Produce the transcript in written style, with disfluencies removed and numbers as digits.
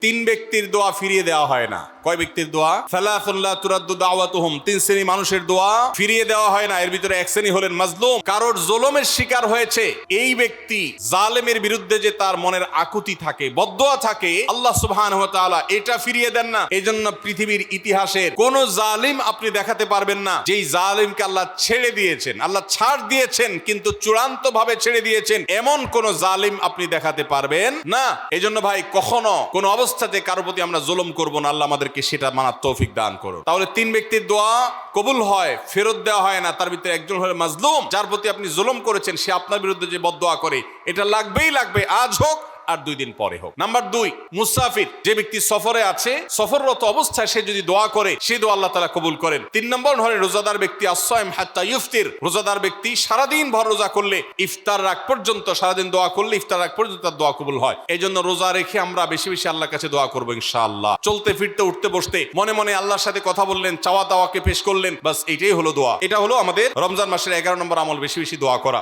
তিন ব্যক্তির দোয়া ফিরিয়ে দেওয়া হয় না। কয় ব্যক্তির দোয়া? সালাসুন লা তুরাদ্দু দাওয়াতুহুম, তিন শ্রেণী মানুষের দোয়া ফিরিয়ে দেওয়া হয় না। এর ভিতরে এক শ্রেণী হলেন মাজলুম, কারোর জুলুমের শিকার হয়েছে। এই ব্যক্তি জালেমের বিরুদ্ধে যে তার মনের আকুতি থাকে, বদদোয়া থাকে, আল্লাহ সুবহানাহু ওয়া তাআলা এটা ফিরিয়ে দেন না। এজন্য পৃথিবীর ইতিহাসের কোন জালিম আপনি দেখাতে পারবেন না যেই জালিমকে আল্লাহ ছেড়ে দিয়েছেন, আল্লাহ ছাড় দিয়েছেন কিন্তু চূড়ান্ত ভাবে ছেড়ে দিয়েছেন, এমন কোন জালিম আপনি দেখাতে পারবেন না। এজন্য ভাই কখনো কোন অবস্থাতে কারো প্রতি আমরা জুলুম করব না। আল্লাহ আমাদেরকে সেটা মানার তৌফিক দান করুন। তাহলে তিন ব্যক্তির দোয়া কবুল হয়, ফেরত দেওয়া হয় না। তার ভিতরে একজন হলো মাজলুম, যার প্রতি আপনি জুলুম করেছেন, সে আপনার বিরুদ্ধে যে বদদোয়া করে, এটা লাগবেই লাগবে, আজ হোক আর 2 দিন পরে হোক। নাম্বার 2, মুসাফির, যে ব্যক্তি সফরে আছে, সফররত অবস্থায় সে যদি দোয়া করে, সেই দোয়া আল্লাহ তাআলা কবুল করেন। 3 নম্বর হলো রোজাদার ব্যক্তি, আসসাইম হাত্তা ইফতির, রোজাদার ব্যক্তি সারাদিন ভর রোজা করলে ইফতার রাগ পর্যন্ত, সারাদিন দোয়া করলে ইফতার রাগ পর্যন্ত তার দোয়া কবুল হয়। এই জন্য রোজা রেখে আমরা বেশি বেশি আল্লাহর কাছে দোয়া করবো ইনশাআল্লাহ। চলতে ফিরতে উঠতে বসতে মনে মনে আল্লাহর সাথে কথা বললেন, চাওয়া দাওয়াকে পেশ করলেন, বাস এটাই হলো দোয়া। এটা হলো আমাদের রমজান মাসের 11 নম্বর আমল, বেশি বেশি দোয়া করা।